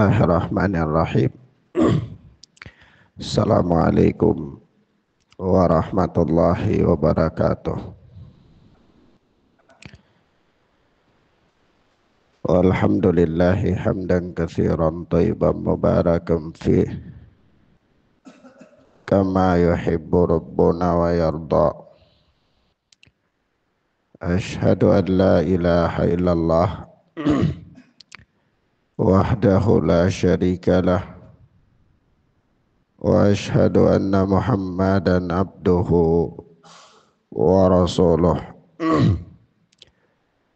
Bismillahirrahmanirrahim. Assalamualaikum warahmatullahi wabarakatuh. Walhamdulillahi hamdan katsiran thayyiban mubarakan fih kama yuhibbu rabbuna wa yarda. Ashhadu an la ilaha illallah wahdahu la syarika lah wa ashhadu anna Muhammadan abduhu wa rasuluh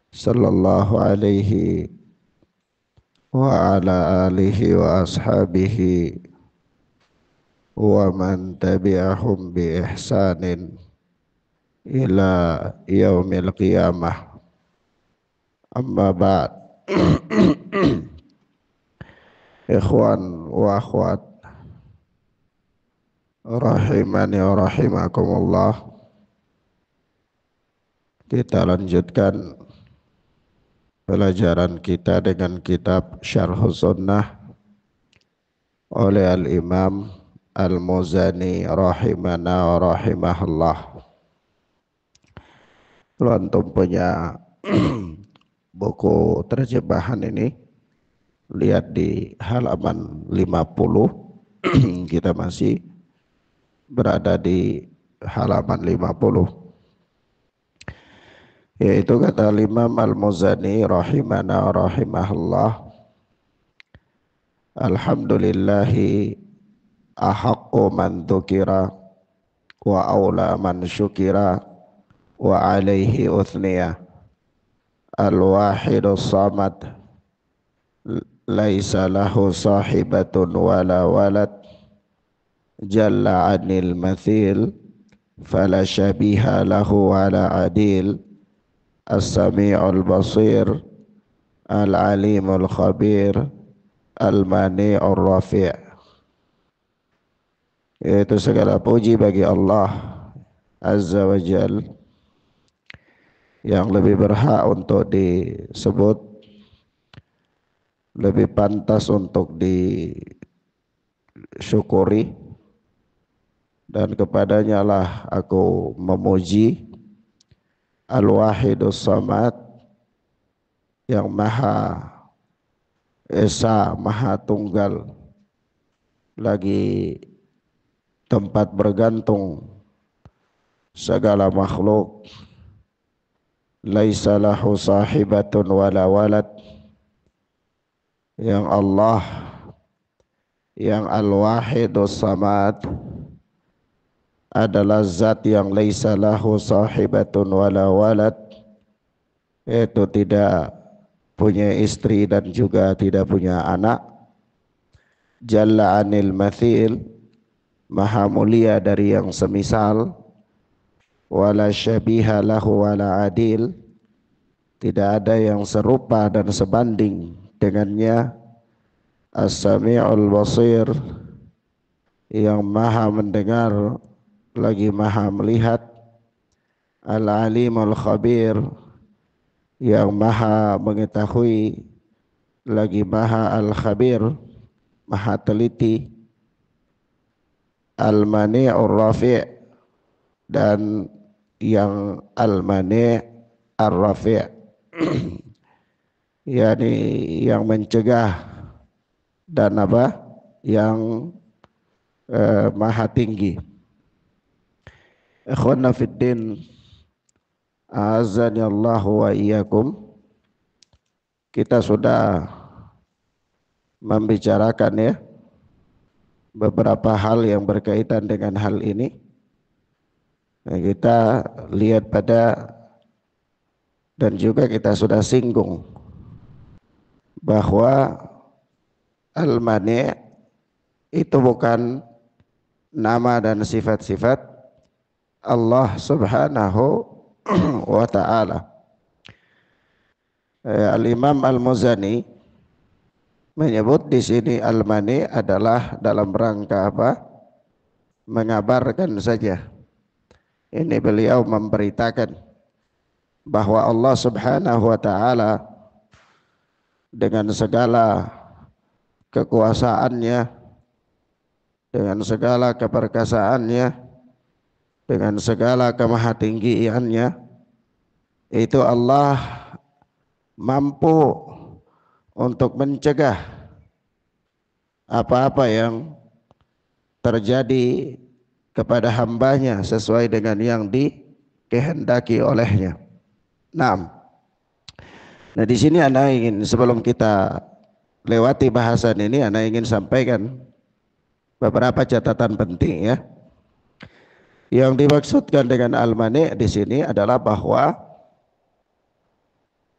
sallallahu alaihi wa ala alihi wa ashabihi wa man tabi'ahum bi ihsanin ila yaumil qiyamah. Amma ba'd. Ikhwan wa akhwat rahimani wa rahimakumullah, kita lanjutkan pelajaran kita dengan kitab Syarh Sunnah oleh Al-Imam Al-Muzani rahimana wa rahimahullah. Kalau antum punya buku terjemahan ini, lihat di halaman 50. Kita masih berada di halaman 50. Yaitu kata Imam Al-Muzani rahimana rahimahullah, alhamdulillahi ahaqqu man dzukira wa aula man syukira wa alaihi uthniya al-wahidus samad laisa lahu sahibatun wala walad jalla anil mathil fala syabiha lahu wala adil as-sami'ul basir al-alimul khabir al-mani'ur rafi'. Yaitu segala puji bagi Allah Azza wa Jal yang lebih berhak untuk disebut, lebih pantas untuk disyukuri, dan kepadanya lah aku memuji. Al-Wahidus Samad, yang Maha Esa, Maha Tunggal, lagi tempat bergantung segala makhluk. Laisa lahu sahibatun wala walad, yang Allah, yang Al-Wahidus Samad adalah zat yang laisa lahu sahibatun wala walad, yaitu tidak punya istri dan juga tidak punya anak. Jalla anil mathil, maha mulia dari yang semisal. Wala syabiha lahu wala adil, tidak ada yang serupa dan sebanding dengannya. As-sami'ul basir, yang maha mendengar lagi maha melihat. Al-alimul khabir, yang maha mengetahui lagi maha al-khabir, maha teliti. Al-mani'ur rafi', dan yang al-mani' ar-rafi', yakni yang mencegah dan apa, yang maha tinggi. Ikhwana fiddin, a'azzani Allah wa iyyakum. Kita sudah membicarakan ya beberapa hal yang berkaitan dengan hal ini. Nah, kita lihat pada, dan juga kita sudah singgung bahwa al-mani' itu bukan nama dan sifat-sifat Allah Subhanahu wa ta'ala. Al-Imam Al-Muzani menyebut di sini al-mani adalah dalam rangka apa? Mengabarkan saja. Ini beliau memberitakan bahwa Allah Subhanahu wa ta'ala dengan segala kekuasaannya, dengan segala keperkasaannya, dengan segala kemahatinggiannya, itu Allah mampu untuk mencegah apa-apa yang terjadi kepada hambanya sesuai dengan yang dikehendaki olehnya. Nah, di sini Anda ingin, sebelum kita lewati bahasan ini, Anda ingin sampaikan beberapa catatan penting ya. Yang dimaksudkan dengan al-mani' di sini adalah bahwa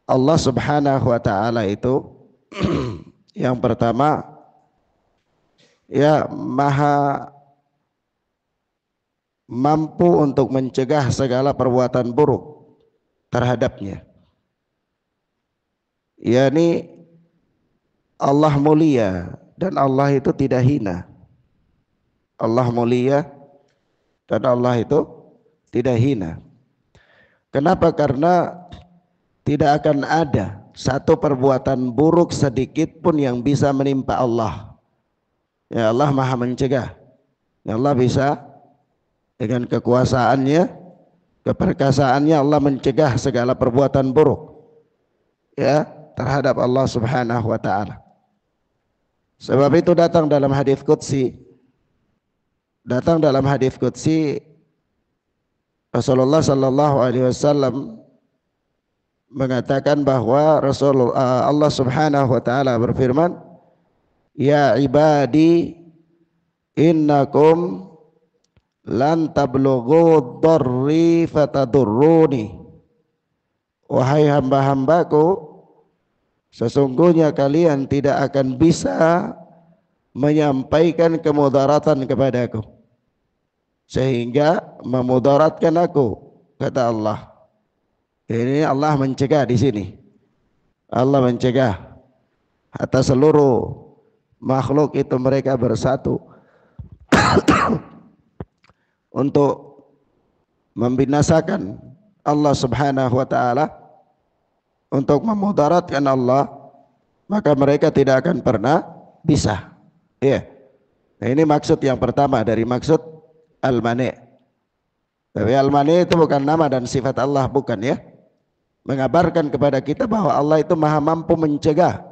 Allah Subhanahu wa taala itu yang pertama ya maha mampu untuk mencegah segala perbuatan buruk terhadapnya. yakni Allah mulia dan Allah itu tidak hina. Allah mulia dan Allah itu tidak hina. Kenapa? Karena tidak akan ada satu perbuatan buruk sedikit pun yang bisa menimpa Allah. Ya, Allah maha mencegah. Ya, Allah bisa dengan kekuasaannya, keperkasaannya, Allah mencegah segala perbuatan buruk ya terhadap Allah Subhanahu wa taala. Sebab itu datang dalam hadis qudsi, Rasulullah sallallahu alaihi wasallam mengatakan bahwa Allah Subhanahu wa taala berfirman, "Ya ibadi, innakum lan tablughu dharri fatadurruni." Wahai hamba-hambaku, sesungguhnya kalian tidak akan bisa menyampaikan kemudaratan kepadaku sehingga memudaratkan aku, kata Allah. Ini Allah mencegah di sini. Allah mencegah atas seluruh makhluk itu mereka bersatu untuk membinasakan Allah Subhanahu wa taala, untuk memudaratkan Allah, maka mereka tidak akan pernah bisa. Ya. Nah, ini maksud yang pertama dari maksud al-mani'. Tapi al-mani' itu bukan nama dan sifat Allah, bukan ya. Mengabarkan kepada kita bahwa Allah itu maha mampu mencegah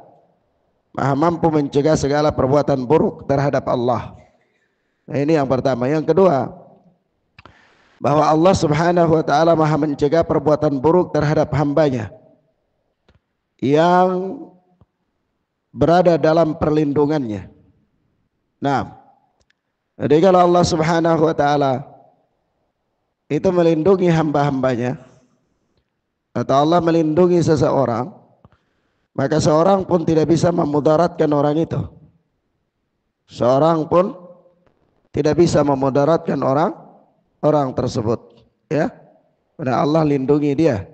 segala perbuatan buruk terhadap Allah. Nah, ini yang pertama. Yang kedua, bahwa Allah Subhanahu wa taala maha mencegah perbuatan buruk terhadap hambanya yang berada dalam perlindungannya. Nah, jadi kalau Allah Subhanahu wa taala itu melindungi hamba-hambanya, atau Allah melindungi seseorang, maka seorang pun tidak bisa memudaratkan orang itu. Seorang pun tidak bisa memudaratkan orang tersebut, ya. Karena Allah lindungi dia.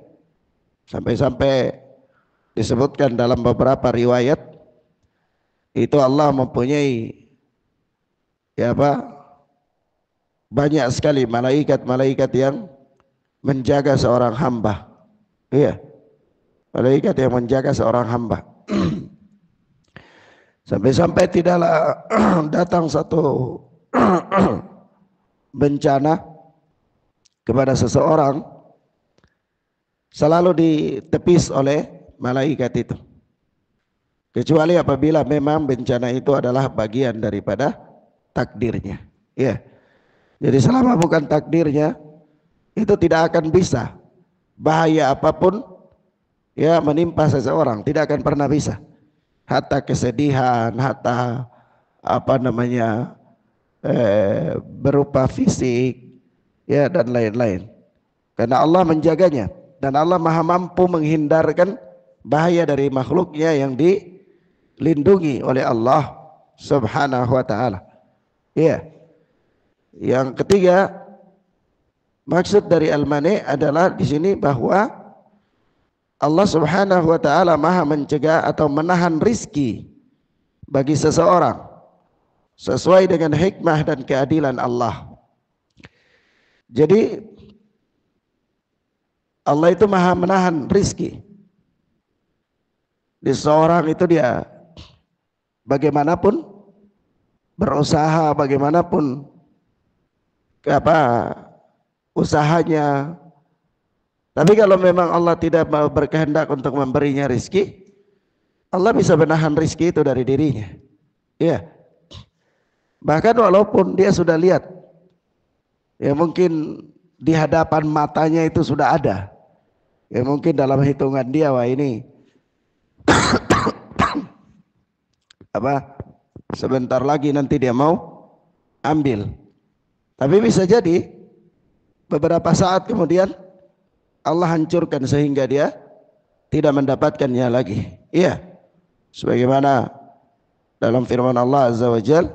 Sampai-sampai disebutkan dalam beberapa riwayat itu Allah mempunyai banyak sekali malaikat-malaikat yang menjaga seorang hamba. Iya. Malaikat yang menjaga seorang hamba. Sampai-sampai tidaklah datang satu bencana kepada seseorang selalu ditepis oleh malaikat itu, kecuali apabila memang bencana itu adalah bagian daripada takdirnya. Ya. Jadi selama bukan takdirnya, itu tidak akan bisa bahaya apapun ya menimpa seseorang, tidak akan pernah bisa. Hatta kesedihan, hatta berupa fisik ya dan lain-lain. Karena Allah menjaganya dan Allah maha mampu menghindarkan bahaya dari makhluknya yang dilindungi oleh Allah Subhanahu wa taala. Ya. Yang ketiga, maksud dari al-mani' adalah di sini bahwa Allah Subhanahu wa taala maha mencegah atau menahan rizki bagi seseorang sesuai dengan hikmah dan keadilan Allah. Jadi Allah itu maha menahan rizki. Di seorang itu dia bagaimanapun berusaha, bagaimanapun apa usahanya. Tapi kalau memang Allah tidak berkehendak untuk memberinya rizki, Allah bisa menahan rizki itu dari dirinya. Iya. Bahkan walaupun dia sudah lihat, ya mungkin di hadapan matanya itu sudah ada, ya mungkin dalam hitungan dia, wah ini apa sebentar lagi nanti dia mau ambil. Tapi bisa jadi beberapa saat kemudian Allah hancurkan sehingga dia tidak mendapatkannya lagi. Iya. Sebagaimana dalam firman Allah Azza wa Jalla,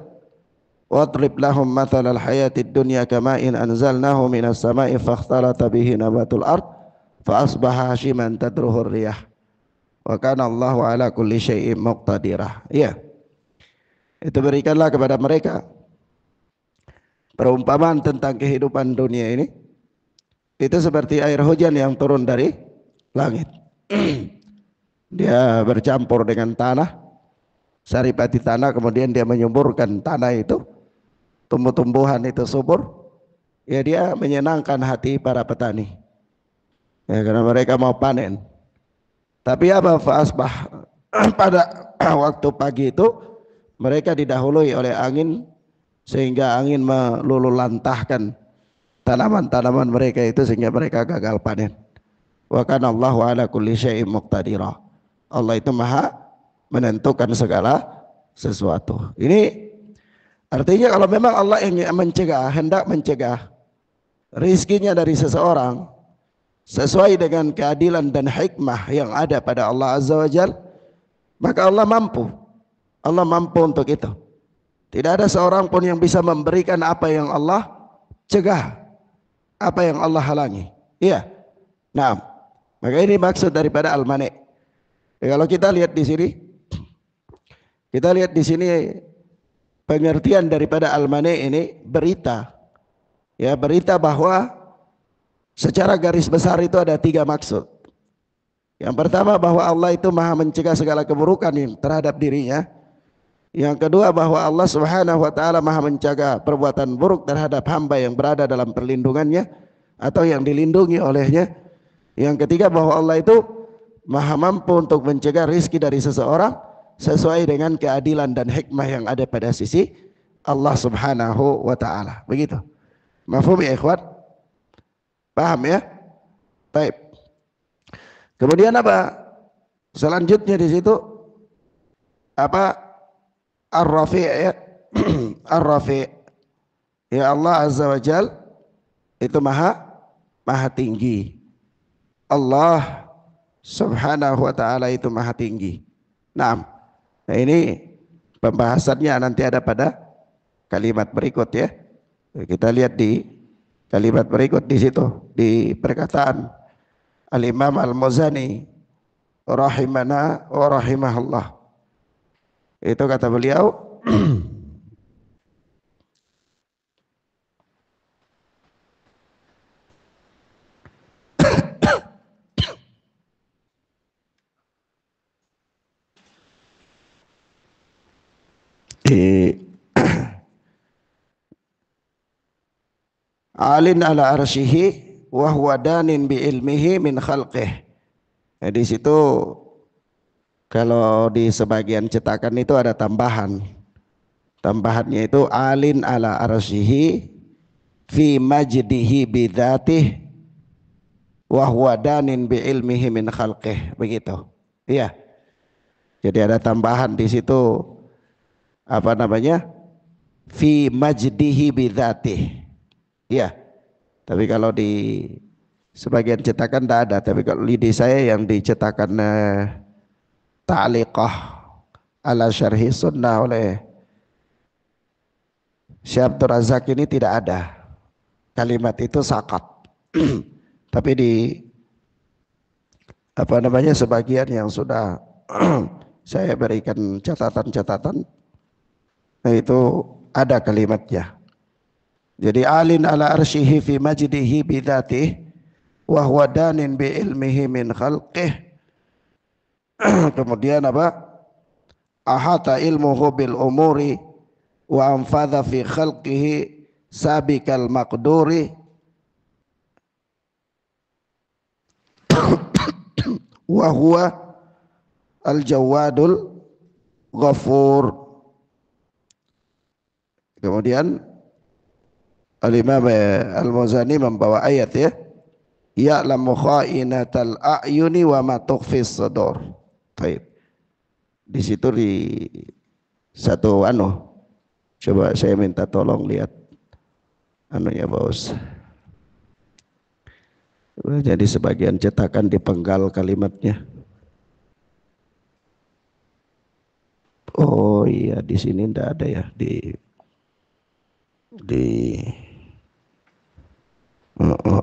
"Wadrib lahum mathalal hayatid dunya kama'in anzalnahu minas sama'i fakhtalata bihi nabatul ard fa asbaha hashiman tadruhur riyah wa kana Allahu ala kulli syai'in muqtadirah." Iya. Itu berikanlah kepada mereka perumpamaan tentang kehidupan dunia ini. Itu seperti air hujan yang turun dari langit. Dia bercampur dengan tanah, saripati tanah, kemudian dia menyuburkan tanah itu, tumbuh-tumbuhan itu subur, ya dia menyenangkan hati para petani, ya karena mereka mau panen. Tapi apa fa'asbah pada waktu pagi itu mereka didahului oleh angin sehingga angin melululantahkan tanaman-tanaman mereka itu sehingga mereka gagal panen. Wa kana Allahu ala kulli syai'in muqtadira. Allah itu maha menentukan segala sesuatu. Ini artinya kalau memang Allah yang mencegah, hendak mencegah rizkinya dari seseorang sesuai dengan keadilan dan hikmah yang ada pada Allah Azza wa Jalla, maka Allah mampu. Allah mampu untuk itu. Tidak ada seorang pun yang bisa memberikan apa yang Allah cegah, apa yang Allah halangi. Iya. Nah, maka ini maksud daripada al-mani'. Ya, kalau kita lihat di sini, pengertian daripada al-mani' ini berita. Ya, berita bahwa secara garis besar itu ada 3 maksud. Yang pertama bahwa Allah itu maha mencegah segala keburukan yang terhadap dirinya. Yang kedua bahwa Allah Subhanahu wa taala maha mencegah perbuatan buruk terhadap hamba yang berada dalam perlindungannya atau yang dilindungi olehnya. Yang ketiga bahwa Allah itu maha mampu untuk mencegah rizki dari seseorang sesuai dengan keadilan dan hikmah yang ada pada sisi Allah Subhanahu wa taala. Begitu. Mafhum ya ikhwan? Paham ya? Baik. Kemudian apa? Selanjutnya di situ apa? Ar-Rafi' ya. Ar-Rafi'. Ya Allah Azza wa Jal itu maha tinggi. Allah Subhanahu wa taala itu maha tinggi. Nah, ini pembahasannya nanti ada pada kalimat berikut ya. Kita lihat di kalimat berikut di situ di perkataan Al-Imam Al-Muzani rahimana wa rahimahullah. Itu kata beliau alin ala arsyihi wa huwa danin bi ilmihi min khalqih. Nah, di situ kalau di sebagian cetakan itu ada tambahan. Tambahannya itu alin ala arsyihi fi majdihi bidzatih wa huwa danin bi ilmihi min khalqih. Begitu. Iya. Jadi ada tambahan di situ apa namanya? Fi majdihi bidzatih. Iya. Tapi kalau di sebagian cetakan tidak ada. Tapi kalau di saya yang dicetakan Ta'liqah ala syarhi sunnah oleh Syekh Abdul Razak ini tidak ada kalimat itu sakat. Tapi di apa namanya sebagian yang sudah saya berikan catatan-catatan, nah itu ada kalimatnya. Jadi alin ala arsyihi fi majdihi bidzatih wa huwa danin bi ilmihi min khalqih. Kemudian apa? ahata ilmuhu bil umuri wa anfadha fi khalqihi sabiqal maqduri wa huwa al-jawadul ghafur. Kemudian Al-Imam Al-Muzani membawa ayat ya, ya'lamu kha'inatal a'yuni wa ma tukhfis sudur. Baik. Di situ di satu coba saya minta tolong lihat anunya Bos. Jadi sebagian cetakan dipenggal kalimatnya. Oh iya, di sini enggak ada ya, di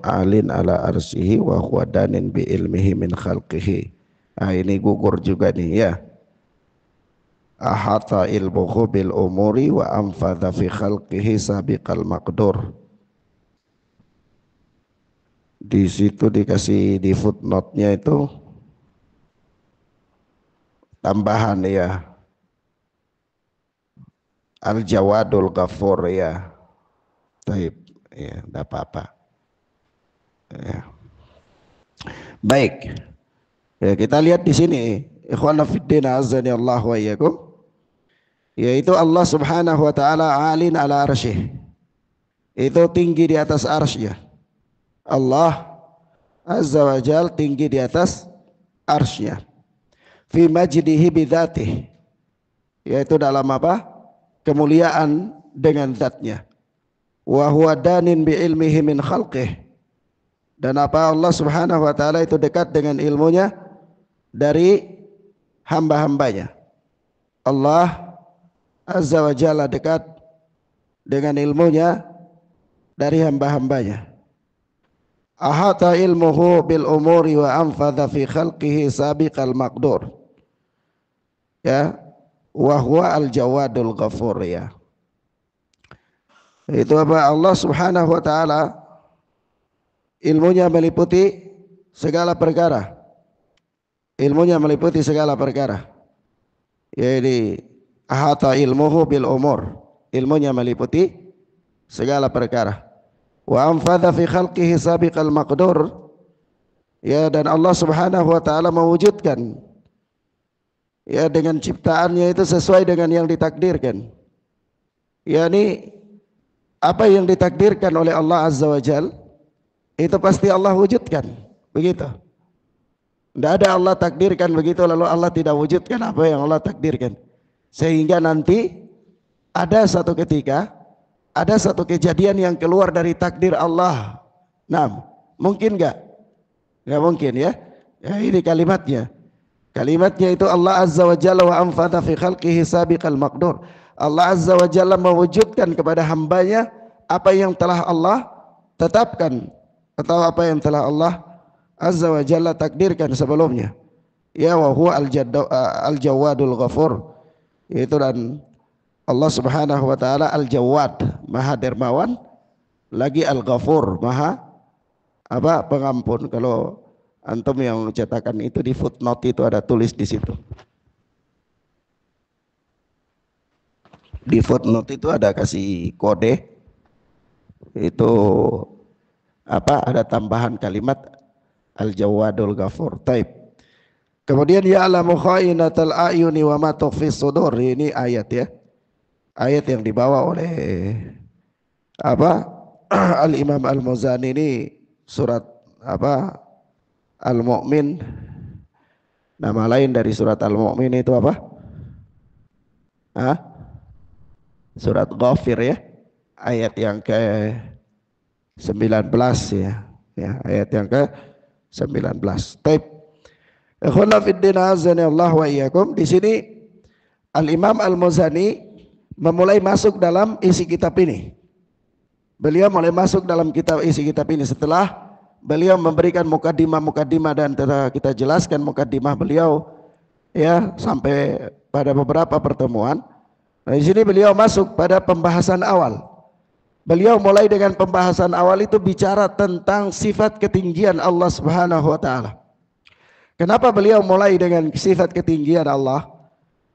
alin ala arsihi wa huwa danin bi ilmihi min khalqihi. Ah, ini gugur juga nih ya. Ahata ilmuhu bil umuri wa anfadha fi khalqihi sabiqal maqdur. Di situ dikasih di footnote-nya itu tambahan ya, al-jawadul ghafur ya. Taib ya, enggak apa-apa ya. Baik ya, kita lihat di sini ikhwana fiddin azani Allah wa iyyakum, yaitu Allah subhanahu wa ta'ala alin ala arsyih, itu tinggi di atas arsy-Nya. Allah azza wa jal tinggi di atas arsy-Nya. Fi majdihi bidzatih, yaitu dalam apa? Kemuliaan dengan zatnya. Wa huwa danin bi ilmihi min khalqih, dan apa Allah subhanahu wa ta'ala itu dekat dengan ilmunya dari hamba-hambanya. Allah azza wa jalla dekat dengan ilmunya dari hamba-hambanya. Ahata ilmuhu bil umuri wa anfadha fi khalqihi sabiqal maqdur ya, wa huwa al jawadul ghafur ya. Itu apa? Allah subhanahu wa ta'ala ilmunya meliputi segala perkara. Ilmunya meliputi segala perkara. Jadi ahata ilmuhu bil umur, ilmunya meliputi segala perkara. Wa anfadha fi khalqihi sabiqal maqdur ya, dan Allah subhanahu wa ta'ala mewujudkan ya dengan ciptaannya itu sesuai dengan yang ditakdirkan. Yani apa yang ditakdirkan oleh Allah azza wa jal itu pasti Allah wujudkan, begitu. Tidak ada Allah takdirkan begitu lalu Allah tidak wujudkan apa yang Allah takdirkan, sehingga nanti ada satu ketika ada satu kejadian yang keluar dari takdir Allah. Nah, mungkin enggak? Enggak mungkin ya. Ya, ini kalimatnya. Kalimatnya itu Allah azza wa jalla wa anfadha fi khalqihi sabiqal maqdur. Allah azza wa jalla mewujudkan kepada hambanya apa yang telah Allah tetapkan atau apa yang telah Allah azza wa jalla takdirkan sebelumnya. Ya, wa huwa al-jawadul ghafur, yaitu dan Allah subhanahu wa ta'ala al-jawad, maha dermawan, lagi al-ghafur, maha apa? Pengampun. Kalau antum yang cetakan itu di footnote itu ada tulis di situ. Di footnote itu ada kasih kode, itu apa? Ada tambahan kalimat al-jawadul ghafur. Taib. Kemudian ya'lamu kha'inatal a'yuni wa ma tukhfis sudur. Ini ayat ya. Ayat yang dibawa oleh apa? Al-Imam Al-Muzani, ini surat apa? Al-Mu'min. Nama lain dari surat Al-Mu'min itu apa? Hah? Surat Ghafir ya. Ayat yang ke-19 ya. Ya, ayat yang ke-19. Taib. Ikhwana fiddin azani Allah wa iyyakum. Di sini Al-Imam Al-Muzani memulai masuk dalam isi kitab ini. Beliau mulai masuk dalam isi kitab ini setelah beliau memberikan mukadimah dan telah kita jelaskan mukadimah beliau ya sampai pada beberapa pertemuan. Nah, di sini beliau masuk pada pembahasan awal. Beliau mulai dengan pembahasan awal itu bicara tentang sifat ketinggian Allah Subhanahu wa taala. Kenapa beliau mulai dengan sifat ketinggian Allah?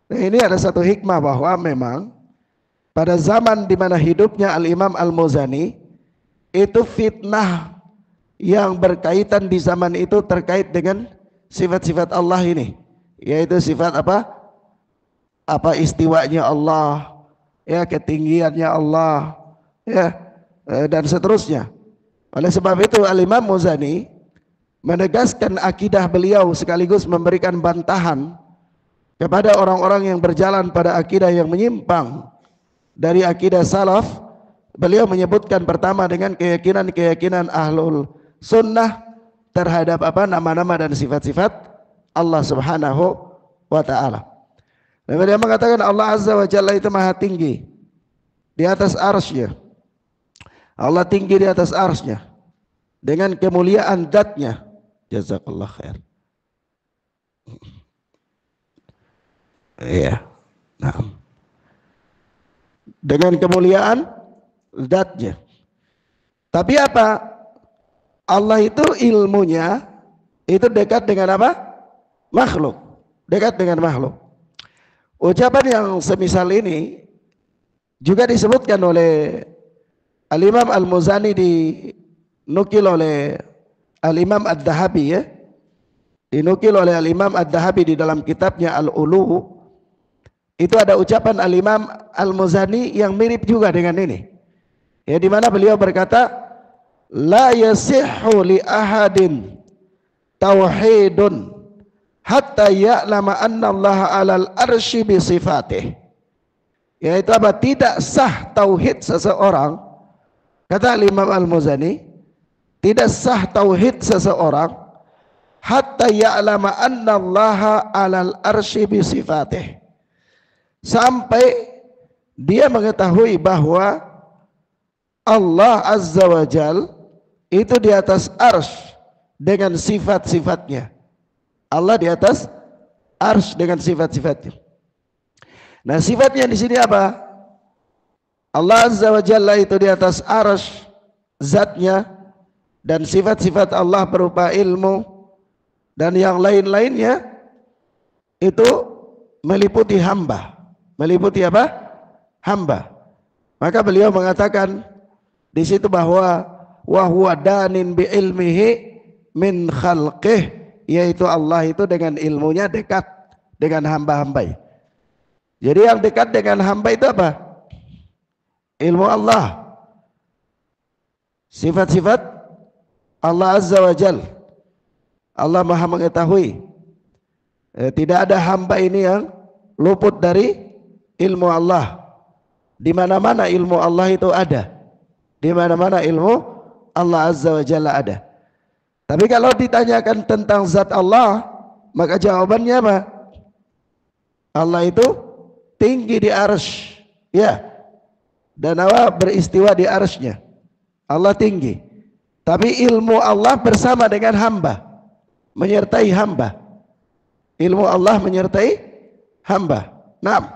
Nah, ini ada satu hikmah bahwa memang pada zaman di mana hidupnya Al-Imam Al-Muzani itu fitnah yang berkaitan di zaman itu terkait dengan sifat-sifat Allah ini, yaitu sifat apa? Apa istiwanya Allah, ya ketinggiannya Allah, ya dan seterusnya. Oleh sebab itu Al-Imam Muzani menegaskan akidah beliau sekaligus memberikan bantahan kepada orang-orang yang berjalan pada akidah yang menyimpang dari akidah salaf. Beliau menyebutkan pertama dengan keyakinan ahlul sunnah terhadap apa nama-nama dan sifat-sifat Allah Subhanahu wa ta'ala. Dan beliau mengatakan Allah Azza wa Jalla itu maha tinggi di atas arsy-Nya. Allah tinggi di atas arsy-Nya dengan kemuliaan zat-Nya. Jazakallah khair. Iya. Nah. Dengan kemuliaan zat-Nya. Tapi apa? Allah itu ilmunya itu dekat dengan apa? Makhluk. Dekat dengan makhluk. Ucapan yang semisal ini juga disebutkan oleh Al-Imam Al-Muzani, dinukil oleh Al-Imam Ad-Dahabi, ya. Dinukil oleh Al-Imam Ad-Dahabi di dalam kitabnya Al-Ulu. Itu ada ucapan Al-Imam Al-Muzani yang mirip juga dengan ini. Ya, di mana beliau berkata, la yasihhu li ahadin tauhidun hatta ya'lama anna Allah 'alal arsy bi sifatih. Yaitu apa? Tidak sah tauhid seseorang, kata Imam Al-Muzani, tidak sah tauhid seseorang hatta ya'lama anna Allah 'alal arsy bi sifatih, sampai dia mengetahui bahwa Allah Azza wa Jal itu di atas arsy dengan sifat-sifatnya. Allah di atas arsy dengan sifat-sifatnya. Nah, sifatnya di sini apa? Allah Azza wa Jalla itu di atas arsy zatnya, dan sifat-sifat Allah berupa ilmu dan yang lain-lainnya itu meliputi hamba. Meliputi apa? Hamba. Maka beliau mengatakan di situ bahwa wa huwa danin bi ilmihi min khalqih, yaitu Allah itu dengan ilmunya dekat dengan hamba-hamba. Jadi yang dekat dengan hamba itu apa? Ilmu Allah, sifat-sifat Allah Azza wa Jal. Allah maha mengetahui. Tidak ada hamba ini yang luput dari ilmu Allah. Di mana-mana ilmu Allah itu ada. Di mana-mana ilmu Allah Azza wa Jalla ada. Tapi kalau ditanyakan tentang zat Allah, maka jawabannya apa? Allah itu tinggi di arsy, ya, dan Allah beristiwa di arsy-Nya. Allah tinggi. Tapi ilmu Allah bersama dengan hamba, menyertai hamba. Ilmu Allah menyertai hamba. Nah,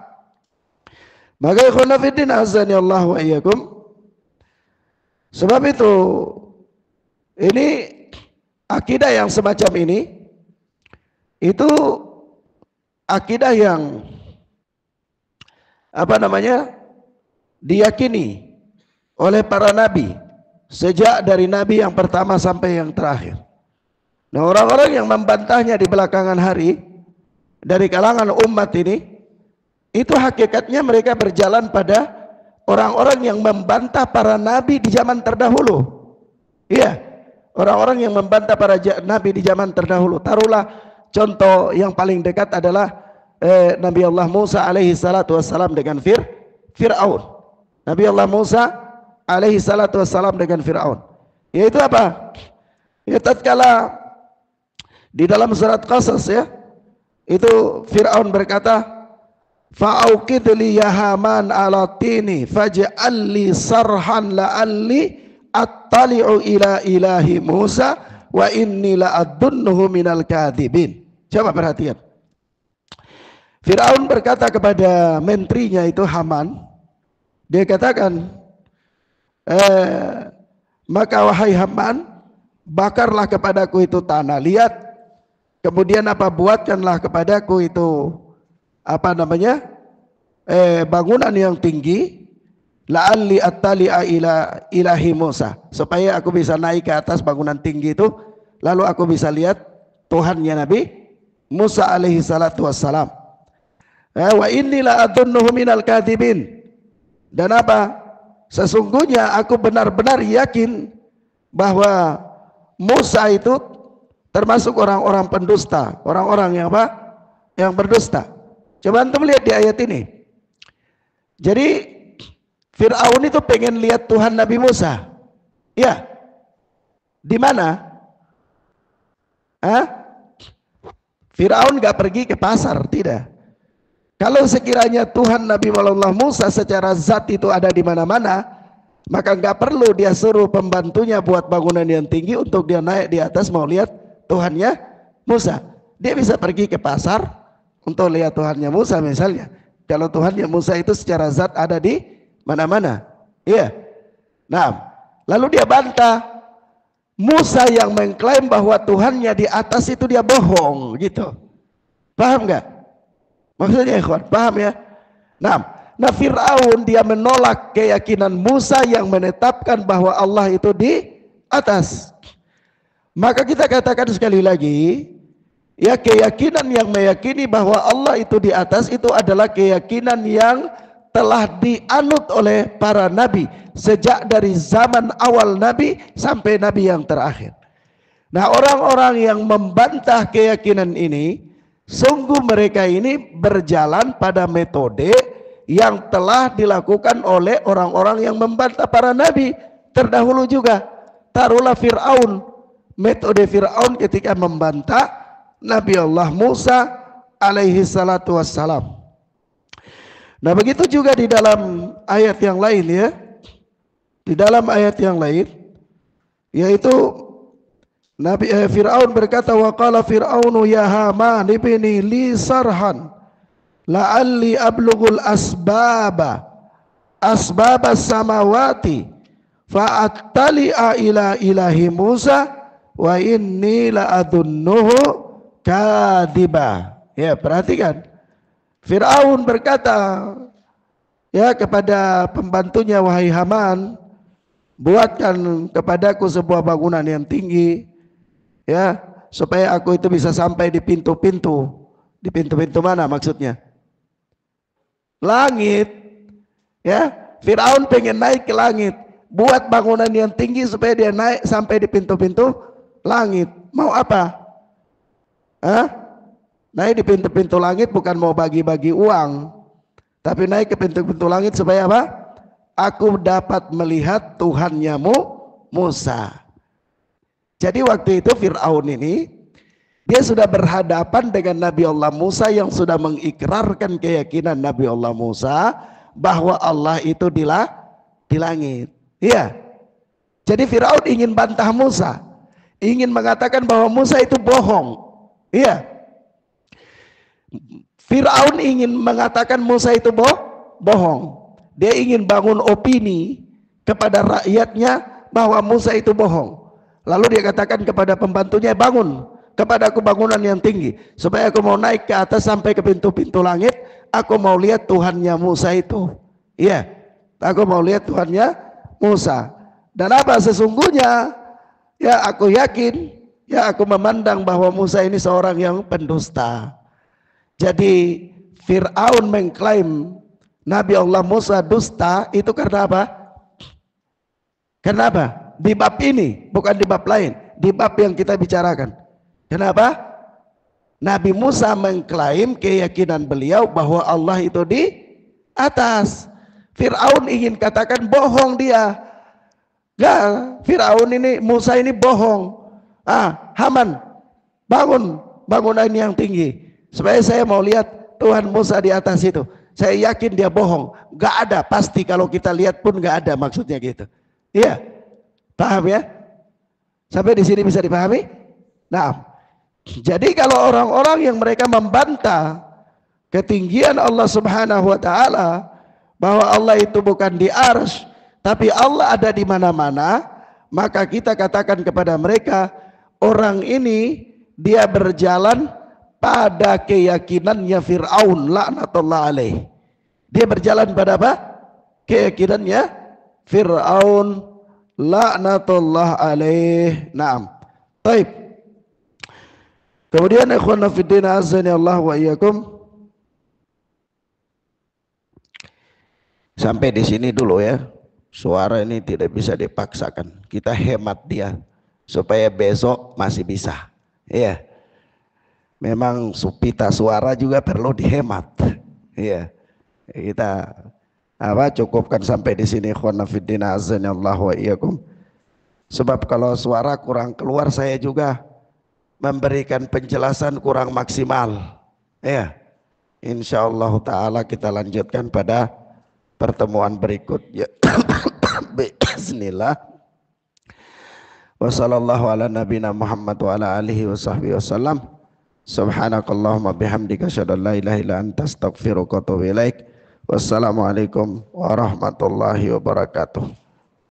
maka ikhwan fillah azani Allah wa iyyakum. Sebab itu ini akidah yang semacam ini itu akidah yang apa namanya? Diyakini oleh para nabi sejak dari nabi yang pertama sampai yang terakhir. Nah, orang-orang yang membantahnya di belakangan hari dari kalangan umat ini, itu hakikatnya mereka berjalan pada orang-orang yang membantah para nabi di zaman terdahulu. Iya, orang-orang yang membantah para nabi di zaman terdahulu. Taruhlah contoh yang paling dekat adalah Nabi Allah Musa alaihi salatu wassalam dengan Fir'aun. Nabi Allah Musa alaihi salatu wassalam dengan Fir'aun. Yaitu apa? Ya, tatkala di dalam surat Qasas, ya, itu Fir'aun berkata, fa'auqid li ya Haman ala tini faj'al li sarhan la'alli attali'u ila ilahi Musa wa inni la'adunnuhu minal kadhibin. Coba perhatian. Fir'aun berkata kepada menterinya itu Haman, dia katakan, maka wahai Haman, bakarlah kepadaku itu tanah, lihat, kemudian apa, buatkanlah kepadaku itu apa namanya bangunan yang tinggi, la'alli attali'a ila ilahi Musa, supaya aku bisa naik ke atas bangunan tinggi itu, lalu aku bisa lihat Tuhannya Nabi Musa alaihi salatu wassalam. Wa inni la adunnuhu minal kadhibin, dan apa, sesungguhnya aku benar-benar yakin bahwa Musa itu termasuk orang-orang pendusta, orang-orang yang apa, yang berdusta. Coba antum lihat di ayat ini. Jadi Fir'aun itu pengen lihat Tuhan Nabi Musa. Ya. Di mana? Fir'aun gak pergi ke pasar, tidak. Kalau sekiranya Tuhan Nabi Musa secara zat itu ada di mana-mana, maka gak perlu dia suruh pembantunya buat bangunan yang tinggi untuk dia naik di atas mau lihat Tuhannya Musa. Dia bisa pergi ke pasar untuk lihat Tuhannya Musa misalnya. Kalau Tuhannya Musa itu secara zat ada di mana-mana. Iya. Nah, lalu dia bantah Musa yang mengklaim bahwa Tuhannya di atas itu dia bohong gitu. Paham nggak? Maksudnya ikhwan, paham ya? Nah Fir'aun dia menolak keyakinan Musa yang menetapkan bahwa Allah itu di atas. Maka kita katakan sekali lagi, ya, keyakinan yang meyakini bahwa Allah itu di atas itu adalah keyakinan yang telah dianut oleh para nabi sejak dari zaman awal nabi sampai nabi yang terakhir. Nah, orang-orang yang membantah keyakinan ini, sungguh mereka ini berjalan pada metode yang telah dilakukan oleh orang-orang yang membantah para nabi terdahulu juga. Taruhlah Fir'aun, metode Fir'aun ketika membantah Nabi Allah Musa alaihi salatu wassalam. Nah, begitu juga di dalam ayat yang lain ya. Di dalam ayat yang lain yaitu Nabi Fir'aun berkata, wa qala Fir'aunu ya Haman ibni li sarhan la'alli ablughul asbaba samawati fa'attali'a ila ilahi Musa wa inni la'adunnuhu kadhiba. Ya, perhatikan. Fir'aun berkata ya kepada pembantunya, wahai Haman, buatkan kepadaku sebuah bangunan yang tinggi ya, supaya aku itu bisa sampai di pintu-pintu. Di pintu-pintu mana maksudnya? Langit. Ya, Fir'aun pengen naik ke langit. Buat bangunan yang tinggi supaya dia naik sampai di pintu-pintu langit. Mau apa? Naik di pintu-pintu langit bukan mau bagi-bagi uang, tapi naik ke pintu-pintu langit supaya apa? Aku dapat melihat Tuhannya Musa. Jadi waktu itu Fir'aun ini dia sudah berhadapan dengan Nabi Allah Musa yang sudah mengikrarkan keyakinan Nabi Allah Musa bahwa Allah itu di langit. Iya. Jadi Fir'aun ingin bantah Musa, ingin mengatakan bahwa Musa itu bohong. Iya. Fir'aun ingin mengatakan Musa itu bohong. Dia ingin bangun opini kepada rakyatnya bahwa Musa itu bohong. Lalu dia katakan kepada pembantunya, bangun kepada aku bangunan yang tinggi supaya aku mau naik ke atas sampai ke pintu-pintu langit. Aku mau lihat Tuhannya Musa itu. Iya, aku mau lihat Tuhannya Musa. Dan apa sesungguhnya? Ya, aku yakin, ya, aku memandang bahwa Musa ini seorang yang pendusta. Jadi Fir'aun mengklaim Nabi Allah Musa dusta itu karena apa? Kenapa? Di bab ini, bukan di bab lain, di bab yang kita bicarakan. Kenapa? Nabi Musa mengklaim keyakinan beliau bahwa Allah itu di atas. Fir'aun ingin katakan bohong dia. Enggak, Fir'aun ini, Musa ini bohong. Haman, bangun bangunan yang tinggi supaya saya mau lihat Tuhan Musa di atas itu. Saya yakin dia bohong. Gak ada, pasti kalau kita lihat pun gak ada, maksudnya gitu. Iya, paham ya? Sampai di sini bisa dipahami? Nah, jadi kalau orang-orang yang mereka membantah ketinggian Allah Subhanahu wa taala, bahwa Allah itu bukan di arsy, tapi Allah ada di mana-mana, maka kita katakan kepada mereka, orang ini dia berjalan pada keyakinannya Fir'aun laknatullah alaih. Dia berjalan pada apa? Keyakinannya Fir'aun laknatullah alaih. Naam. Baik. Kemudian ikhwan fillah azani Allah wa iyyakum. Sampai di sini dulu ya. Suara ini tidak bisa dipaksakan. Kita hemat dia supaya besok masih bisa. Iya. Memang pita suara juga perlu dihemat. Iya. Kita cukupkan sampai di sini ikhwan fillah azani Allah wa iyyakum. Sebab kalau suara kurang keluar saya juga memberikan penjelasan kurang maksimal. Ya, insyaallah taala kita lanjutkan pada pertemuan berikutnya. Bismillah. Wassallallahu ala nabiyina Muhammad wa ala alihi wa sahbihi wasallam. Subhanakallahumma bihamdika asyhadu an la ilaha illa anta astaghfiruka wa atubu ilaik. Wassalamualaikum warahmatullahi wabarakatuh.